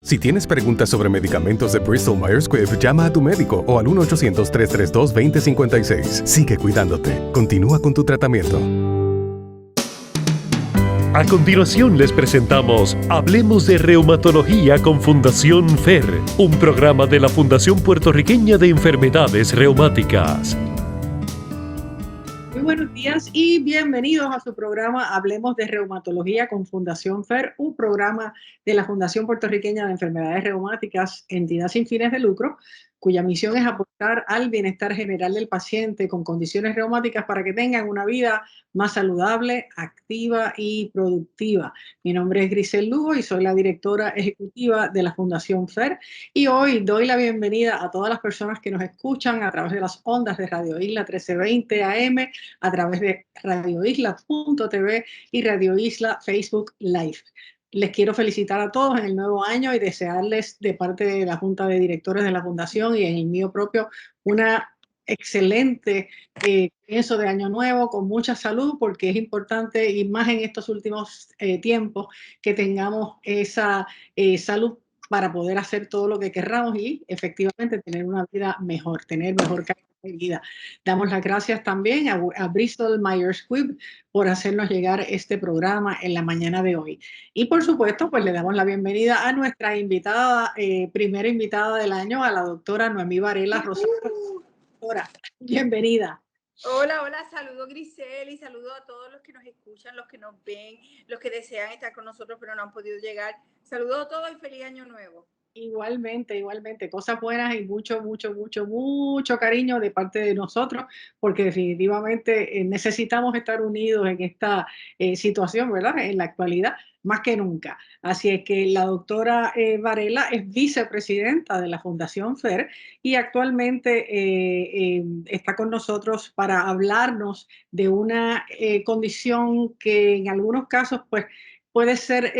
Si tienes preguntas sobre medicamentos de Bristol Myers Squibb, llama a tu médico o al 1-800-332-2056. Sigue cuidándote. Continúa con tu tratamiento. A continuación les presentamos Hablemos de Reumatología con Fundación FER, un programa de la Fundación Puertorriqueña de Enfermedades Reumáticas. Muy buenos días y bienvenidos a su programa Hablemos de Reumatología con Fundación FER, un programa de la Fundación Puertorriqueña de Enfermedades Reumáticas, entidad sin fines de lucro, cuya misión es aportar al bienestar general del paciente con condiciones reumáticas para que tengan una vida más saludable, activa y productiva. Mi nombre es Grisel Lugo y soy la directora ejecutiva de la Fundación FER, y hoy doy la bienvenida a todas las personas que nos escuchan a través de las ondas de Radio Isla 1320 AM, a través de radioisla.tv y Radio Isla Facebook Live. Les quiero felicitar a todos en el nuevo año y desearles de parte de la Junta de Directores de la Fundación y en el mío propio una excelente comienzo de año nuevo con mucha salud, porque es importante, y más en estos últimos tiempos, que tengamos esa salud para poder hacer todo lo que querramos y efectivamente tener una vida mejor, tener mejor calidad de vida. Damos las gracias también a Bristol Myers Squibb por hacernos llegar este programa en la mañana de hoy. Y por supuesto, pues le damos la bienvenida a nuestra invitada, primera invitada del año, a la doctora Noemí Varela Rosario. Doctora, bienvenida. Hola, hola, saludo Grisel y saludo a todos los que nos escuchan, los que nos ven, los que desean estar con nosotros pero no han podido llegar. Saludo a todos y feliz año nuevo. Igualmente, cosas buenas y mucho cariño de parte de nosotros, porque definitivamente necesitamos estar unidos en esta situación, ¿verdad? En la actualidad, más que nunca. Así es que la doctora Varela es vicepresidenta de la Fundación FER y actualmente está con nosotros para hablarnos de una condición que en algunos casos, pues, puede ser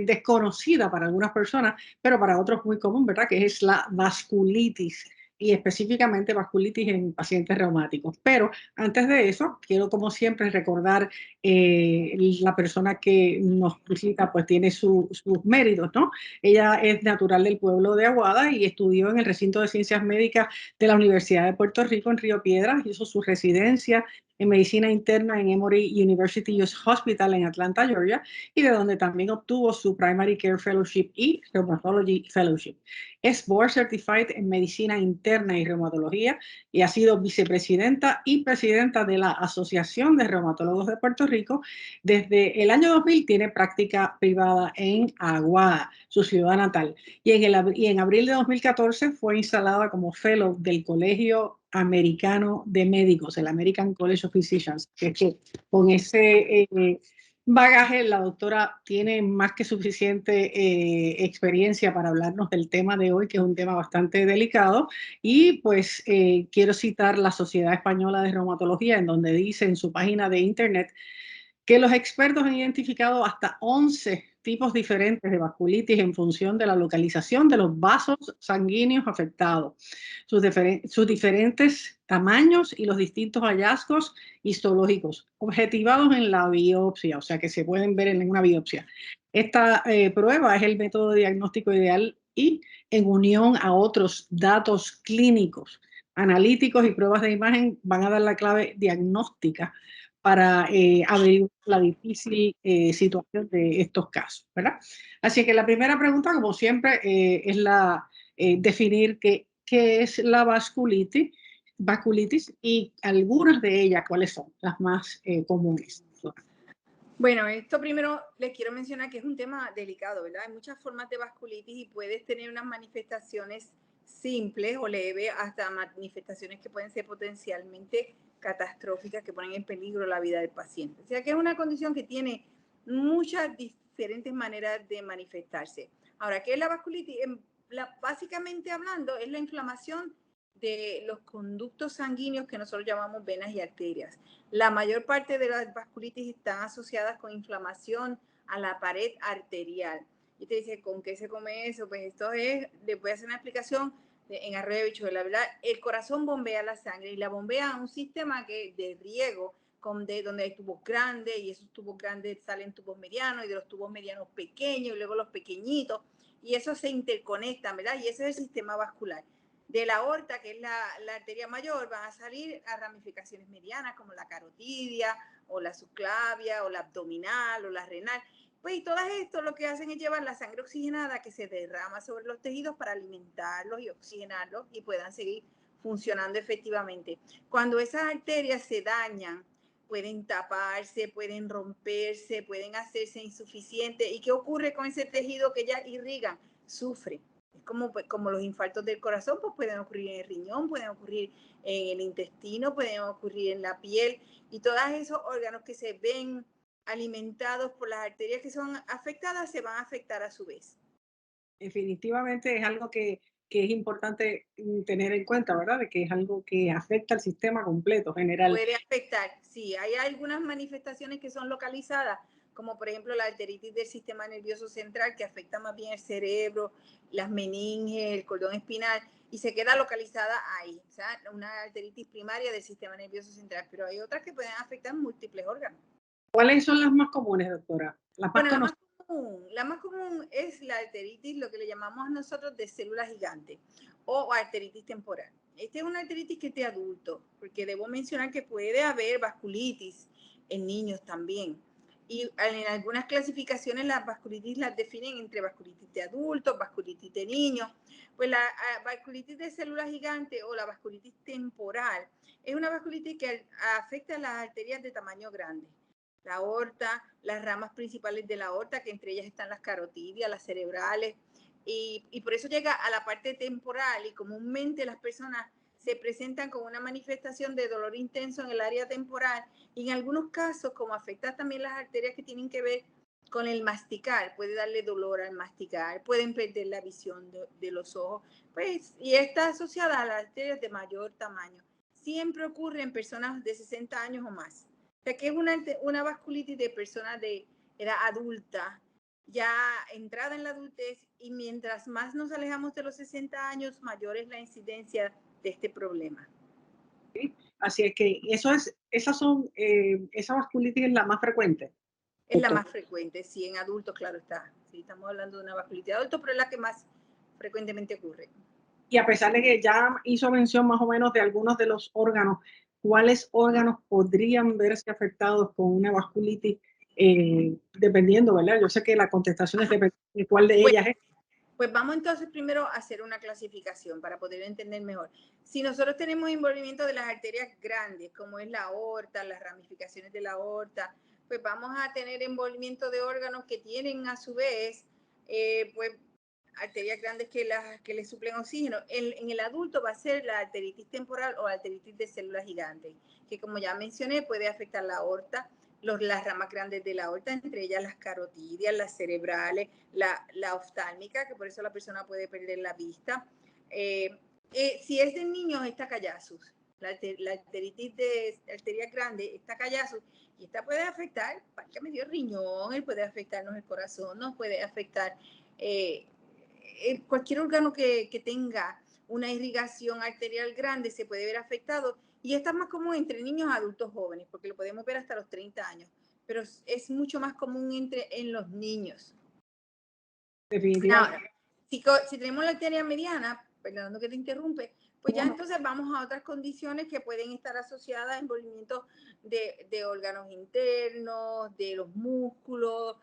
desconocida para algunas personas, pero para otros muy común, ¿verdad? Que es la vasculitis, y específicamente vasculitis en pacientes reumáticos. Pero antes de eso, quiero como siempre recordar la persona que nos visita, pues tiene sus méritos, ¿no? Ella es natural del pueblo de Aguada y estudió en el recinto de ciencias médicas de la Universidad de Puerto Rico en Río Piedras, hizo su residencia en medicina interna en Emory University Hospital en Atlanta, Georgia, y de donde también obtuvo su Primary Care Fellowship y Rheumatology Fellowship. Es Board Certified en Medicina Interna y Reumatología y ha sido vicepresidenta y presidenta de la Asociación de Reumatólogos de Puerto Rico. Desde el año 2000 tiene práctica privada en Aguada, su ciudad natal. Y en abril de 2014 fue instalada como fellow del Colegio Americano de Médicos, el American College of Physicians, que con ese bagaje, la doctora tiene más que suficiente experiencia para hablarnos del tema de hoy, que es un tema bastante delicado. Y pues quiero citar la Sociedad Española de Reumatología, en donde dice en su página de internet que los expertos han identificado hasta 11 tipos diferentes de vasculitis en función de la localización de los vasos sanguíneos afectados, sus diferentes tamaños y los distintos hallazgos histológicos objetivados en la biopsia, o sea que se pueden ver en una biopsia. Esta prueba es el método diagnóstico ideal y en unión a otros datos clínicos, analíticos y pruebas de imagen van a dar la clave diagnóstica para abrir la difícil situación de estos casos, ¿verdad? Así que la primera pregunta, como siempre, es definir qué es la vasculitis y algunas de ellas, cuáles son las más comunes. Bueno, esto primero les quiero mencionar que es un tema delicado, ¿verdad? Hay muchas formas de vasculitis y puedes tener unas manifestaciones simples o leves hasta manifestaciones que pueden ser potencialmente catastróficas, que ponen en peligro la vida del paciente. O sea que es una condición que tiene muchas diferentes maneras de manifestarse. Ahora, ¿qué es la vasculitis? Básicamente hablando, es la inflamación de los conductos sanguíneos que nosotros llamamos venas y arterias. La mayor parte de las vasculitis están asociadas con inflamación a la pared arterial. Y te dice, ¿con qué se come eso? Pues esto es, les voy a hacer una explicación en arroyo de bichuela, ¿verdad? El corazón bombea la sangre y la bombea a un sistema de riego donde hay tubos grandes y esos tubos grandes salen tubos medianos y de los tubos medianos pequeños y luego los pequeñitos. y eso se interconectan, ¿verdad? Y ese es el sistema vascular. De la aorta, que es la arteria mayor, van a salir a ramificaciones medianas como la carotidia o la subclavia o la abdominal o la renal. Pues y todas esto lo que hacen es llevar la sangre oxigenada que se derrama sobre los tejidos para alimentarlos y oxigenarlos y puedan seguir funcionando efectivamente. Cuando esas arterias se dañan, pueden taparse, pueden romperse, pueden hacerse insuficientes. ¿Y qué ocurre con ese tejido que ya irrigan? Sufre. Es como los infartos del corazón, pues pueden ocurrir en el riñón, pueden ocurrir en el intestino, pueden ocurrir en la piel, y todos esos órganos que se ven alimentados por las arterias que son afectadas se van a afectar a su vez. Definitivamente es algo que es importante tener en cuenta, ¿verdad? De que es algo que afecta al sistema completo, general. Puede afectar, sí, hay algunas manifestaciones que son localizadas, como por ejemplo la arteritis del sistema nervioso central, que afecta más bien el cerebro, las meninges, el cordón espinal, y se queda localizada ahí, o sea, una arteritis primaria del sistema nervioso central, pero hay otras que pueden afectar múltiples órganos. ¿Cuáles son las más comunes, doctora? Las más Bueno, conocidas. la más común es la arteritis, lo que le llamamos nosotros de célula gigante o arteritis temporal. Esta es una arteritis que es de adulto, porque debo mencionar que puede haber vasculitis en niños también. Y en algunas clasificaciones las vasculitis las definen entre vasculitis de adultos, vasculitis de niños. Pues la vasculitis de célula gigante o la vasculitis temporal es una vasculitis que afecta a las arterias de tamaño grande. La aorta, las ramas principales de la aorta, que entre ellas están las carotidias, las cerebrales, y por eso llega a la parte temporal, y comúnmente las personas se presentan con una manifestación de dolor intenso en el área temporal, y en algunos casos, como afecta también las arterias que tienen que ver con el masticar, puede darle dolor al masticar, pueden perder la visión de los ojos, pues, y está asociada a las arterias de mayor tamaño. Siempre ocurre en personas de 60 años o más. O sea, que es una vasculitis de personas de edad adulta, ya entrada en la adultez, y mientras más nos alejamos de los 60 años, mayor es la incidencia de este problema. Así es que esa vasculitis es la más frecuente. Es la más frecuente, sí, en adultos, claro está. Sí, estamos hablando de una vasculitis de adultos, pero es la que más frecuentemente ocurre. Y a pesar de que ya hizo mención más o menos de algunos de los órganos, ¿cuáles órganos podrían verse afectados con una vasculitis? Dependiendo, ¿verdad? Yo sé que la contestación es depende de cuál de ellas es. Pues vamos entonces primero a hacer una clasificación para poder entender mejor. Si nosotros tenemos envolvimiento de las arterias grandes, como es la aorta, las ramificaciones de la aorta, pues vamos a tener envolvimiento de órganos que tienen a su vez, pues, arterias grandes que le suplen oxígeno. En el adulto va a ser la arteritis temporal o arteritis de células gigantes, que como ya mencioné puede afectar la aorta, las ramas grandes de la aorta, entre ellas las carotidias, las cerebrales, la oftálmica, que por eso la persona puede perder la vista. Si es de niños, es Takayasus. La arteritis de arteria grande es Takayasus, y esta puede afectar, que me dio riñón, él puede afectarnos el corazón, nos puede afectar cualquier órgano que tenga una irrigación arterial grande se puede ver afectado, y está más común entre niños y adultos jóvenes, porque lo podemos ver hasta los 30 años, pero es mucho más común en los niños. Definitivamente. Ahora, si tenemos la arteria mediana, perdonando que te interrumpe, pues ya entonces vamos a otras condiciones que pueden estar asociadas a envolvimiento de órganos internos, de los músculos,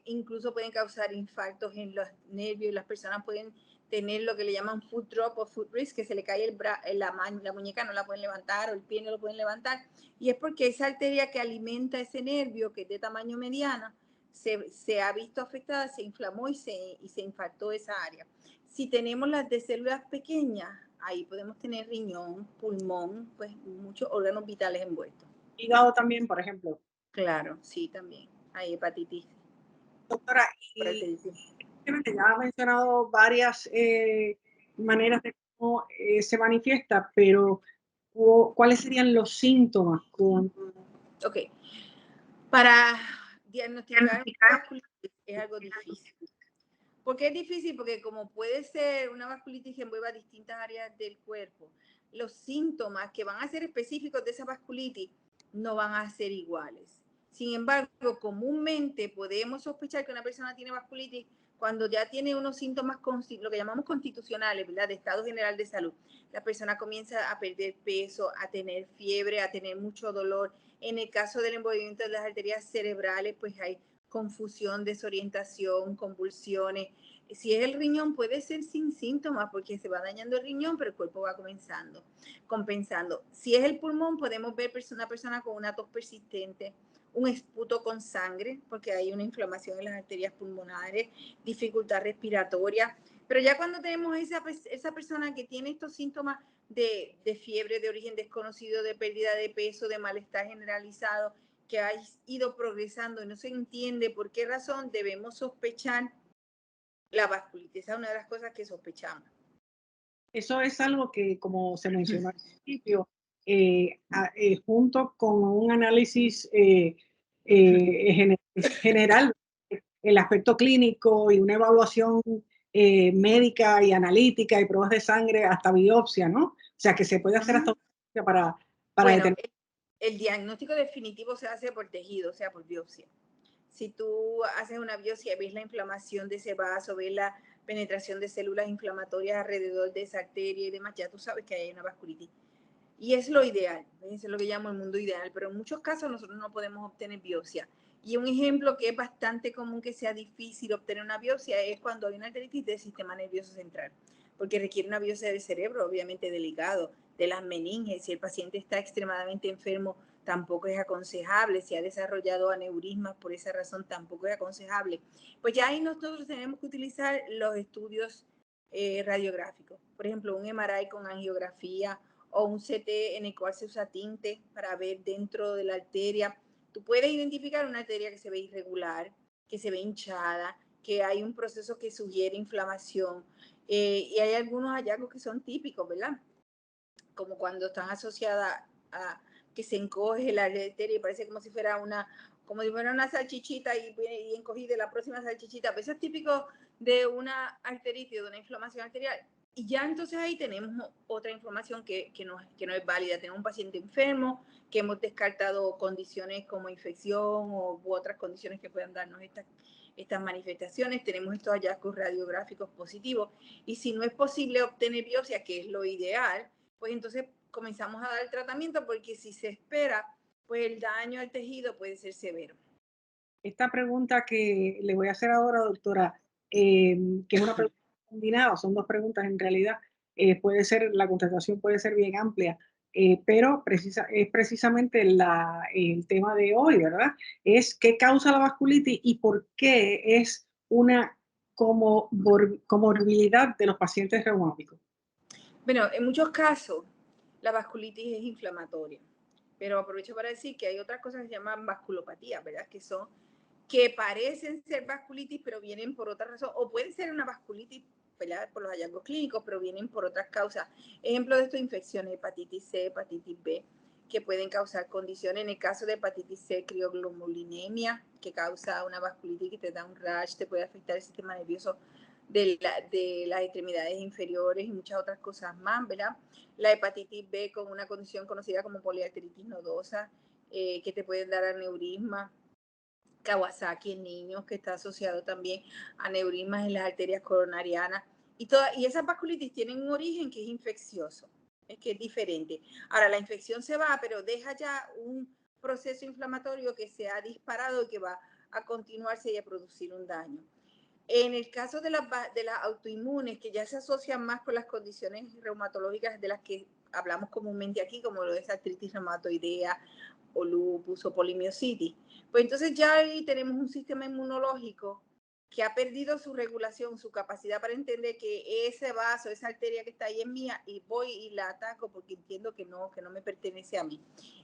incluso pueden causar infartos en los nervios, las personas pueden tener lo que le llaman foot drop o foot wrist, que se le cae la muñeca no la pueden levantar, o el pie no lo pueden levantar, y es porque esa arteria que alimenta ese nervio, que es de tamaño mediano, se ha visto afectada, se inflamó y se infartó esa área. Si tenemos las de células pequeñas, ahí podemos tener riñón, pulmón, pues muchos órganos vitales envueltos. Hígado también, por ejemplo. Claro, sí, también. Hay hepatitis. Doctora, y ya ha mencionado varias maneras de cómo se manifiesta, pero ¿cuáles serían los síntomas? Ok. Para diagnosticar vasculitis es algo difícil. ¿Por qué es difícil? Porque como puede ser una vasculitis que envuelva distintas áreas del cuerpo, los síntomas que van a ser específicos de esa vasculitis no van a ser iguales. Sin embargo, comúnmente podemos sospechar que una persona tiene vasculitis Cuando ya tiene unos síntomas, lo que llamamos constitucionales, ¿verdad? De estado general de salud, la persona comienza a perder peso, a tener fiebre, a tener mucho dolor. En el caso del envolvimiento de las arterias cerebrales, pues hay confusión, desorientación, convulsiones. Si es el riñón, puede ser sin síntomas porque se va dañando el riñón, pero el cuerpo va compensando. Si es el pulmón, podemos ver una persona con una tos persistente, un esputo con sangre, porque hay una inflamación en las arterias pulmonares, dificultad respiratoria. Pero ya cuando tenemos esa persona que tiene estos síntomas de fiebre de origen desconocido, de pérdida de peso, de malestar generalizado, que ha ido progresando y no se entiende por qué razón, debemos sospechar la vasculitis. Esa es una de las cosas que sospechamos. Eso es algo que, como se mencionó al principio, junto con un análisis general, el aspecto clínico y una evaluación médica y analítica y pruebas de sangre hasta biopsia, ¿no? O sea, que se puede hacer hasta biopsia para bueno, determinar. El diagnóstico definitivo se hace por tejido, o sea, por biopsia. Si tú haces una biopsia, ves la inflamación de ese vaso, ves la penetración de células inflamatorias alrededor de esa arteria y demás, ya tú sabes que hay una vasculitis. Y es lo ideal, es lo que llamo el mundo ideal, pero en muchos casos nosotros no podemos obtener biopsia. Y un ejemplo que es bastante común que sea difícil obtener una biopsia es cuando hay una arteritis del sistema nervioso central, porque requiere una biopsia del cerebro, obviamente del hígado, de las meninges. Si el paciente está extremadamente enfermo, tampoco es aconsejable. Si ha desarrollado aneurismas, por esa razón tampoco es aconsejable. Pues ya ahí nosotros tenemos que utilizar los estudios radiográficos. Por ejemplo, un MRI con angiografía o un CT en el cual se usa tinte para ver dentro de la arteria. Tú puedes identificar una arteria que se ve irregular, que se ve hinchada, que hay un proceso que sugiere inflamación. Y hay algunos hallazgos que son típicos, ¿verdad? Como cuando están asociadas a que se encoge la arteria y parece como si fuera una salchichita y encogí de la próxima salchichita. Pues eso es típico de una arteritis, de una inflamación arterial. Y ya entonces ahí tenemos otra información que no es válida. Tenemos un paciente enfermo, que hemos descartado condiciones como infección u otras condiciones que puedan darnos estas manifestaciones. Tenemos estos hallazgos radiográficos positivos. Y si no es posible obtener biopsia, que es lo ideal, pues entonces comenzamos a dar el tratamiento, porque si se espera, pues el daño al tejido puede ser severo. Esta pregunta que le voy a hacer ahora, doctora, que es una pregunta combinada, son dos preguntas en realidad, la contestación puede ser bien amplia, pero es precisamente el tema de hoy, ¿verdad? Es qué causa la vasculitis y por qué es una comorbilidad de los pacientes reumáticos. Bueno, en muchos casos la vasculitis es inflamatoria, pero aprovecho para decir que hay otras cosas que se llaman vasculopatía, ¿verdad? Que parecen ser vasculitis, pero vienen por otra razón, o puede ser una vasculitis, ¿verdad?, por los hallazgos clínicos, pero vienen por otras causas. Ejemplo de esto, infecciones, hepatitis C, hepatitis B, que pueden causar condiciones. En el caso de hepatitis C, crioglobulinemia, que causa una vasculitis que te da un rash, te puede afectar el sistema nervioso de las extremidades inferiores y muchas otras cosas más, ¿verdad? La hepatitis B con una condición conocida como poliarteritis nodosa, que te pueden dar aneurisma. Kawasaki en niños, que está asociado también a aneurismas en las arterias coronarianas. Y esas vasculitis tienen un origen que es infeccioso, es que es diferente. Ahora, la infección se va, pero deja ya un proceso inflamatorio que se ha disparado y que va a continuarse y a producir un daño. En el caso de las autoinmunes, que ya se asocian más con las condiciones reumatológicas de las que hablamos comúnmente aquí, como lo es artritis reumatoidea o lupus o polimiositis, pues entonces ya ahí tenemos un sistema inmunológico que ha perdido su regulación, su capacidad para entender que ese vaso, esa arteria que está ahí es mía, y voy y la ataco porque entiendo que no me pertenece a mí.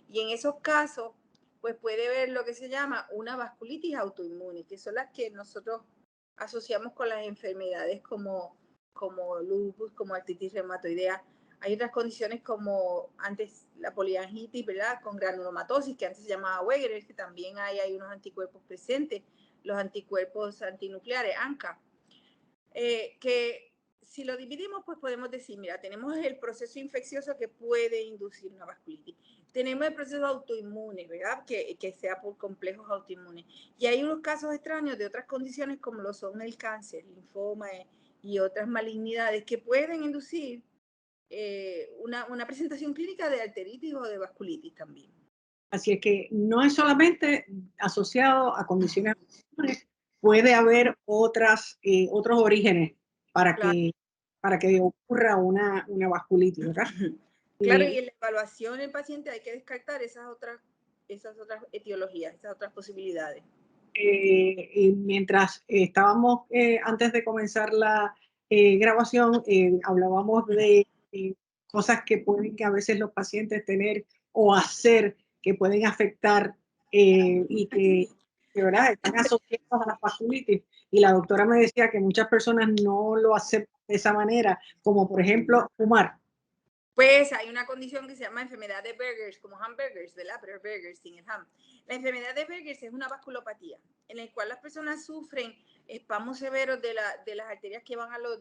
Y en esos casos, pues puede haber lo que se llama una vasculitis autoinmune, que son las que nosotros asociamos con las enfermedades como lupus, como artritis reumatoidea. Hay otras condiciones como antes la poliangitis, ¿verdad?, con granulomatosis, que antes se llamaba Wegener, que también hay unos anticuerpos presentes, los anticuerpos antinucleares, ANCA, que si lo dividimos, pues podemos decir, mira, tenemos el proceso infeccioso que puede inducir una vasculitis. tenemos el proceso autoinmune, ¿verdad? Que sea por complejos autoinmunes. Y hay unos casos extraños de otras condiciones como lo son el cáncer, linfoma y otras malignidades que pueden inducir una presentación clínica de arteritis o de vasculitis también. Así es que no es solamente asociado a condiciones autoinmunes, puede haber otros orígenes para Claro. que ocurra una vasculitis, ¿verdad? Claro, y en la evaluación del paciente hay que descartar esas otras etiologías, esas otras posibilidades. Y mientras estábamos, antes de comenzar la grabación, hablábamos de cosas que pueden que a veces los pacientes tener o hacer que pueden afectar y que de verdad están asociados a la vasculitis. Y la doctora me decía que muchas personas no lo aceptan de esa manera, como por ejemplo fumar. Pues hay una condición que se llama enfermedad de Berger's, como hamburgers, ¿verdad? Pero Berger's sin el ham. La enfermedad de Berger's es una vasculopatía en la cual las personas sufren espasmos severos de las arterias que van a los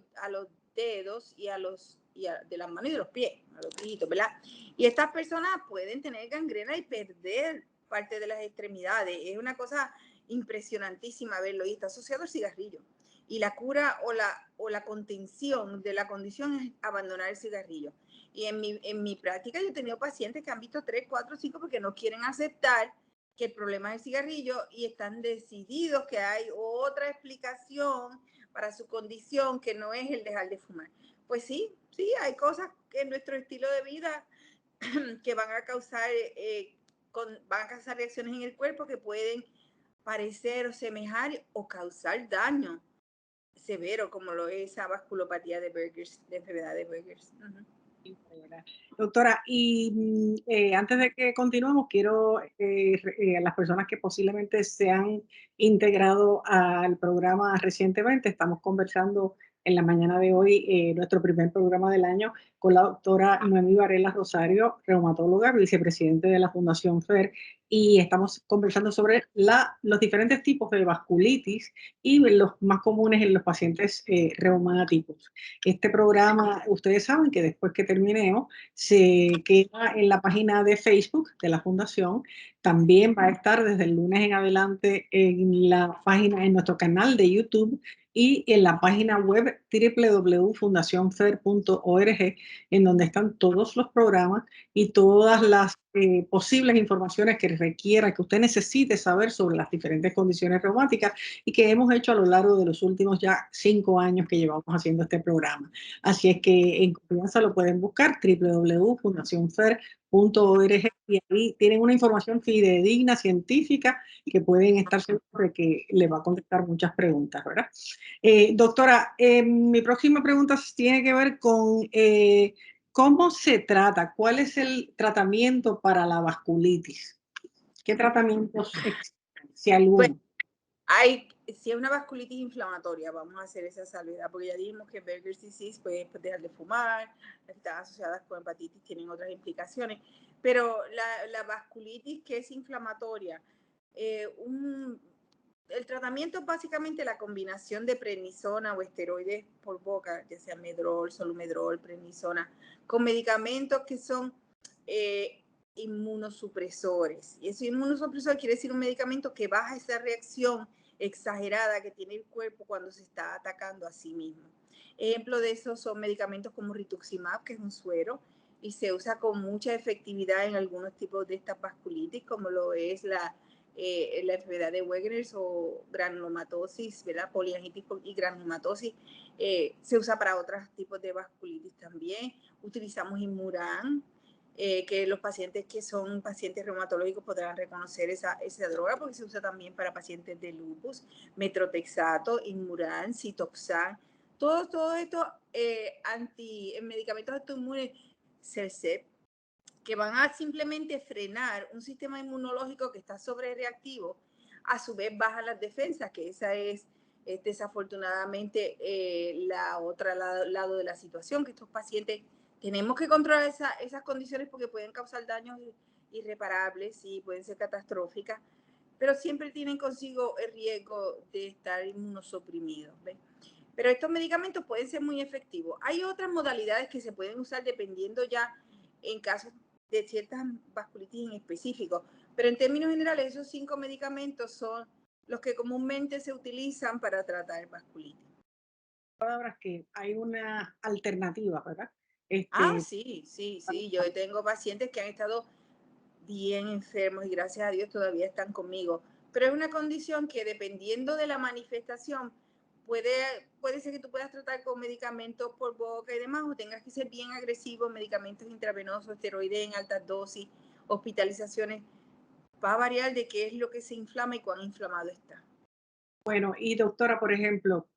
dedos y de las manos y de los pies, a los pijitos, ¿verdad? Y estas personas pueden tener gangrena y perder parte de las extremidades. Es una cosa impresionantísima verlo y está asociado al cigarrillo. Y la cura o la contención de la condición es abandonar el cigarrillo. Y en mi práctica yo he tenido pacientes que han visto 3, 4, 5 porque no quieren aceptar que el problema es el cigarrillo y están decididos que hay otra explicación para su condición que no es el dejar de fumar. Pues sí, hay cosas en nuestro estilo de vida que van a causar reacciones en el cuerpo que pueden parecer o semejar o causar daño severo, como lo es esa vasculopatía de Berger's, de enfermedad de Berger's. Doctora, y antes de que continuemos, quiero a las personas que posiblemente se han integrado al programa recientemente, estamos conversando en la mañana de hoy, nuestro primer programa del año, con la doctora Noemí Varela Rosario, reumatóloga, vicepresidente de la Fundación FER, y estamos conversando sobre los diferentes tipos de vasculitis y los más comunes en los pacientes reumáticos. Este programa, ustedes saben que después que terminemos, se queda en la página de Facebook de la Fundación. También va a estar desde el lunes en adelante en la página, en nuestro canal de YouTube y en la página web www.fundacionfer.org, en donde están todos los programas y todas las posibles informaciones que requiera, que usted necesite saber sobre las diferentes condiciones reumáticas y que hemos hecho a lo largo de los últimos ya 5 años que llevamos haciendo este programa. Así es que en confianza lo pueden buscar, www.fundacionfer.org, y ahí tienen una información fidedigna, científica, que pueden estar seguros de que le va a contestar muchas preguntas, ¿verdad? Doctora, mi próxima pregunta tiene que ver con ¿cómo se trata? ¿Cuál es el tratamiento para la vasculitis? ¿Qué tratamientos existen, si alguno? Si es una vasculitis inflamatoria, vamos a hacer esa salvedad, porque ya dijimos que Berger's disease puede dejar de fumar, las que están asociadas con hepatitis tienen otras implicaciones, pero la vasculitis que es inflamatoria, el tratamiento es básicamente la combinación de prednisona o esteroides por boca, ya sea Medrol, Solumedrol, prednisona, con medicamentos que son inmunosupresores. Y ese inmunosupresor quiere decir un medicamento que baja esa reacción exagerada que tiene el cuerpo cuando se está atacando a sí mismo. Ejemplo de eso son medicamentos como rituximab, que es un suero, y se usa con mucha efectividad en algunos tipos de estas vasculitis, como lo es la enfermedad de Wegener's o granulomatosis, ¿verdad? Poliangitis y granulomatosis. Se usa para otros tipos de vasculitis también. Utilizamos Inmuran, que los pacientes que son pacientes reumatológicos podrán reconocer esa droga porque se usa también para pacientes de lupus, metrotexato, Inmuran, Citoxan, todo esto medicamentos autoinmunes, Cercep, que van a simplemente frenar un sistema inmunológico que está sobrereactivo, a su vez bajan las defensas, que esa es desafortunadamente la otra lado de la situación, que estos pacientes tenemos que controlar esas condiciones porque pueden causar daños irreparables y pueden ser catastróficas, pero siempre tienen consigo el riesgo de estar inmunosuprimidos, ¿ves? Pero estos medicamentos pueden ser muy efectivos. Hay otras modalidades que se pueden usar dependiendo ya en casos de ciertas vasculitis en específico. Pero en términos generales, esos 5 medicamentos son los que comúnmente se utilizan para tratar vasculitis. Palabras que hay una alternativa, ¿verdad? Sí. Yo tengo pacientes que han estado bien enfermos y gracias a Dios todavía están conmigo. Pero es una condición que dependiendo de la manifestación, puede ser que tú puedas tratar con medicamentos por boca y demás, o tengas que ser bien agresivo, medicamentos intravenosos, esteroides en altas dosis, hospitalizaciones. Va a variar de qué es lo que se inflama y cuán inflamado está. Bueno, y doctora, por ejemplo,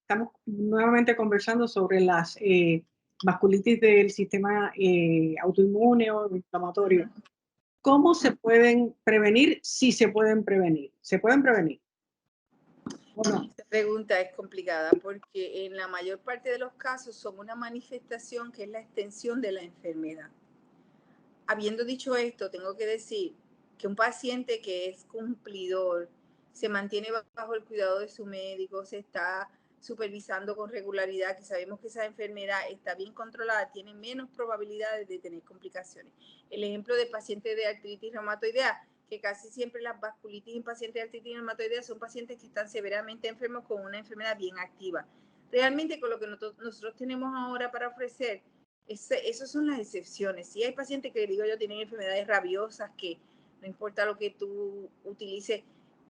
estamos nuevamente conversando sobre las vasculitis del sistema autoinmune o inflamatorio. ¿Cómo se pueden prevenir? Si se pueden prevenir. ¿Se pueden prevenir? ¿O no? Esta pregunta es complicada porque en la mayor parte de los casos son una manifestación que es la extensión de la enfermedad. Habiendo dicho esto, tengo que decir que un paciente que es cumplidor se mantiene bajo el cuidado de su médico, se está supervisando con regularidad, que sabemos que esa enfermedad está bien controlada, tiene menos probabilidades de tener complicaciones. El ejemplo de pacientes de artritis reumatoidea, que casi siempre las vasculitis en pacientes de artritis reumatoidea son pacientes que están severamente enfermos con una enfermedad bien activa. Realmente con lo que nosotros tenemos ahora para ofrecer, esas son las excepciones. Sí hay pacientes que, digo yo, tienen enfermedades rabiosas que no importa lo que tú utilices,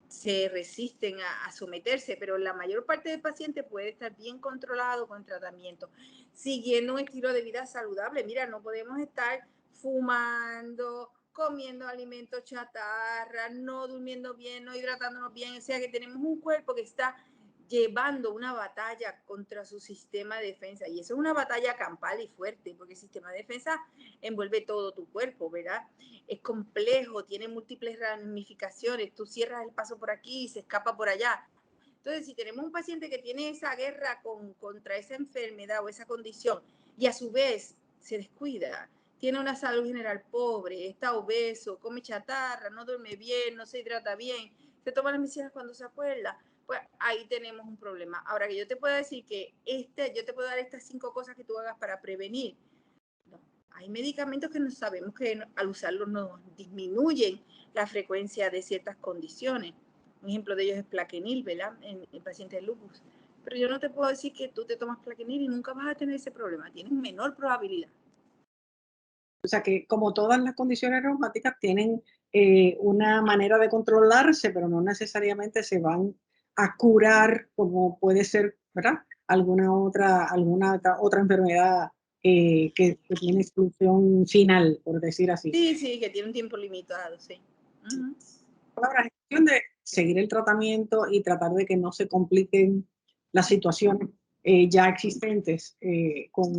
se resisten a someterse, pero la mayor parte del paciente puede estar bien controlado con tratamiento, siguiendo un estilo de vida saludable. Mira, no podemos estar fumando, comiendo alimentos chatarra, no durmiendo bien, no hidratándonos bien, o sea que tenemos un cuerpo que está llevando una batalla contra su sistema de defensa, y eso es una batalla campal y fuerte, porque el sistema de defensa envuelve todo tu cuerpo, ¿verdad? Es complejo, tiene múltiples ramificaciones, tú cierras el paso por aquí y se escapa por allá. Entonces, si tenemos un paciente que tiene esa guerra contra esa enfermedad o esa condición y a su vez se descuida, tiene una salud general pobre, está obeso, come chatarra, no duerme bien, no se hidrata bien, se toma las medicinas cuando se acuerda, pues ahí tenemos un problema. Ahora que yo te puedo decir que yo te puedo dar estas 5 cosas que tú hagas para prevenir. No, hay medicamentos que no sabemos que al usarlos nos disminuyen la frecuencia de ciertas condiciones. Un ejemplo de ellos es Plaquenil, ¿verdad? En pacientes de lupus. Pero yo no te puedo decir que tú te tomas Plaquenil y nunca vas a tener ese problema. Tienes menor probabilidad. O sea que como todas las condiciones reumáticas tienen una manera de controlarse, pero no necesariamente se van a curar como puede ser, ¿verdad? Alguna otra enfermedad que tiene solución final, por decir así. Sí, que tiene un tiempo limitado, sí. Ahora, es cuestión de seguir el tratamiento y tratar de que no se compliquen las situaciones ya existentes con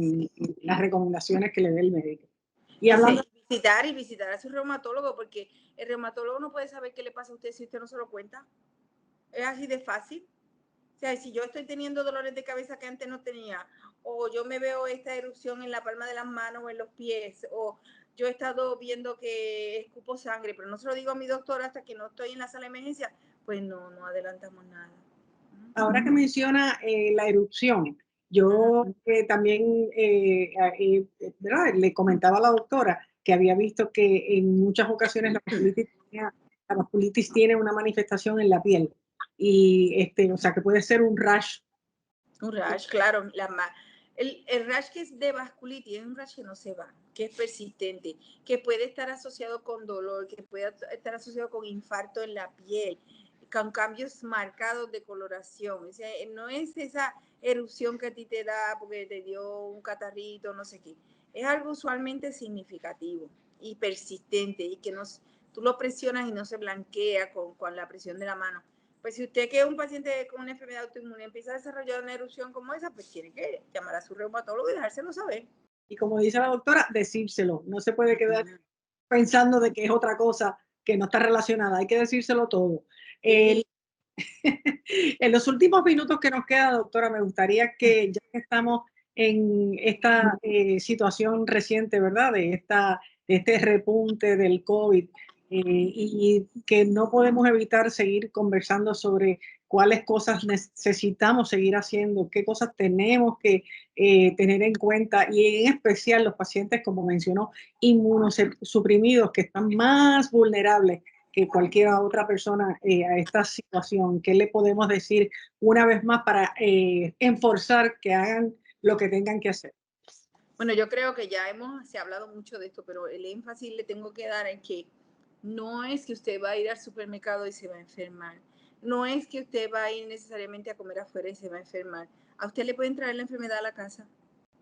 las recomendaciones que le dé el médico. Y hablando visitar a su reumatólogo, porque el reumatólogo no puede saber qué le pasa a usted si usted no se lo cuenta. Es así de fácil. O sea, si yo estoy teniendo dolores de cabeza que antes no tenía, o yo me veo esta erupción en la palma de las manos o en los pies, o yo he estado viendo que escupo sangre, pero no se lo digo a mi doctor hasta que no estoy en la sala de emergencia, pues no adelantamos nada. Ahora que menciona la erupción, yo también ¿verdad? Le comentaba a la doctora que había visto que en muchas ocasiones la vasculitis tiene una manifestación en la piel y o sea que puede ser un rash. Un rash, claro. El rash que es de vasculitis es un rash que no se va, que es persistente, que puede estar asociado con dolor, que puede estar asociado con infarto en la piel, con cambios marcados de coloración. O sea, no es esa erupción que a ti te da porque te dio un catarrito, no sé qué. Es algo usualmente significativo y persistente y que tú lo presionas y no se blanquea con la presión de la mano. Pues si usted que es un paciente con una enfermedad autoinmune empieza a desarrollar una erupción como esa, pues tiene que llamar a su reumatólogo y dejárselo saber. Y como dice la doctora, decírselo. No se puede quedar pensando de que es otra cosa que no está relacionada. Hay que decírselo todo. En los últimos minutos que nos queda, doctora, me gustaría que ya que estamos en esta situación reciente, ¿verdad? De este repunte del COVID y que no podemos evitar seguir conversando sobre cuáles cosas necesitamos seguir haciendo, qué cosas tenemos que tener en cuenta, y en especial los pacientes, como mencionó, inmunosuprimidos, que están más vulnerables que cualquier otra persona a esta situación. ¿Qué le podemos decir una vez más para enforzar que hagan lo que tengan que hacer? Bueno, yo creo que ya se ha hablado mucho de esto, pero el énfasis le tengo que dar en que no es que usted va a ir al supermercado y se va a enfermar. No es que usted va a ir necesariamente a comer afuera y se va a enfermar. A usted le pueden traer la enfermedad a la casa.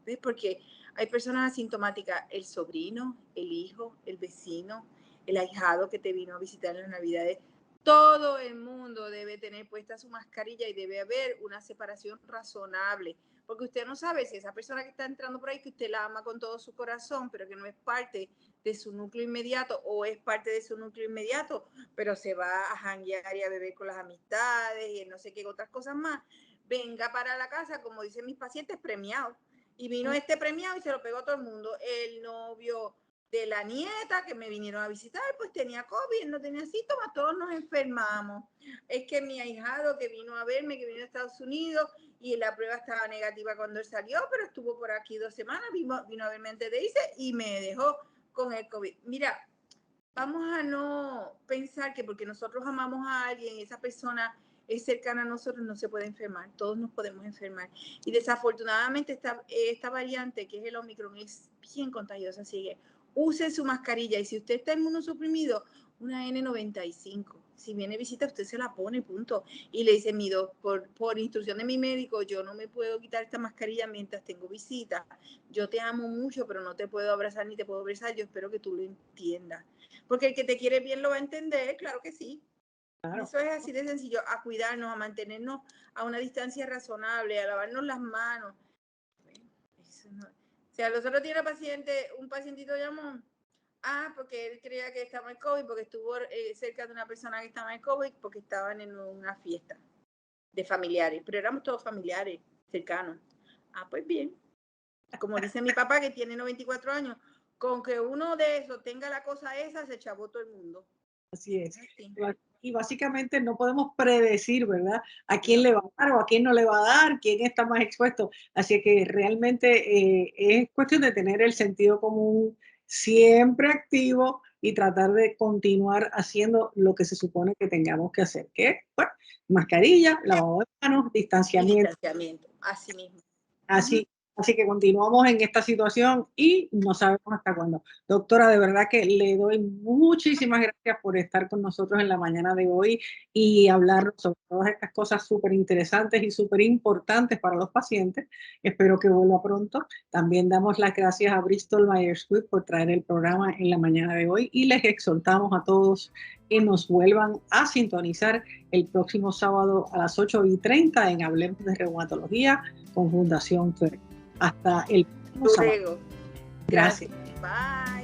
¿Ves? Porque hay personas asintomáticas, el sobrino, el hijo, el vecino, el ahijado que te vino a visitar en las Navidades. Todo el mundo debe tener puesta su mascarilla y debe haber una separación razonable. Porque usted no sabe si esa persona que está entrando por ahí, que usted la ama con todo su corazón, pero que no es parte de su núcleo inmediato, o es parte de su núcleo inmediato, pero se va a janguear y a beber con las amistades y no sé qué otras cosas más, venga para la casa, como dicen mis pacientes, premiado. Y vino este premiado y se lo pegó a todo el mundo. El novio de la nieta que me vinieron a visitar, pues tenía COVID, no tenía síntomas, todos nos enfermamos. Es que mi ahijado que vino a verme, que vino a Estados Unidos, y la prueba estaba negativa cuando él salió, pero estuvo por aquí 2 semanas, vino a verme antes de irse y me dejó con el COVID. Mira, vamos a no pensar que porque nosotros amamos a alguien y esa persona es cercana a nosotros, no se puede enfermar. Todos nos podemos enfermar. Y desafortunadamente esta variante, que es el Omicron, es bien contagiosa. Así que use su mascarilla. Y si usted está inmunosuprimido, una N95. Si viene visita, usted se la pone, punto. Y le dice, por instrucción de mi médico, yo no me puedo quitar esta mascarilla mientras tengo visita. Yo te amo mucho, pero no te puedo abrazar ni te puedo besar. Yo espero que tú lo entiendas. Porque el que te quiere bien lo va a entender, claro que sí. Claro. Eso es así de sencillo, a cuidarnos, a mantenernos a una distancia razonable, a lavarnos las manos. Eso no. O sea, los otros días un pacientito llamó, porque él creía que estaba en COVID, porque estuvo cerca de una persona que estaba en COVID, porque estaban en una fiesta de familiares, pero éramos todos familiares cercanos. Pues bien, como dice mi papá, que tiene 94 años, con que uno de esos tenga la cosa esa, se chavó todo el mundo. Así es. Y básicamente no podemos predecir, ¿verdad? A quién le va a dar o a quién no le va a dar, quién está más expuesto. Así que realmente es cuestión de tener el sentido común siempre activo y tratar de continuar haciendo lo que se supone que tengamos que hacer, que bueno, mascarilla, lavado de manos, distanciamiento. Así mismo. Así que continuamos en esta situación y no sabemos hasta cuándo. Doctora, de verdad que le doy muchísimas gracias por estar con nosotros en la mañana de hoy y hablar sobre todas estas cosas súper interesantes y súper importantes para los pacientes. Espero que vuelva pronto. También damos las gracias a Bristol Myers Squibb por traer el programa en la mañana de hoy y les exhortamos a todos que nos vuelvan a sintonizar el próximo sábado a las 8:30 en Hablemos de Reumatología con Fundación FER. Hasta el próximo sábado. Gracias. Bye.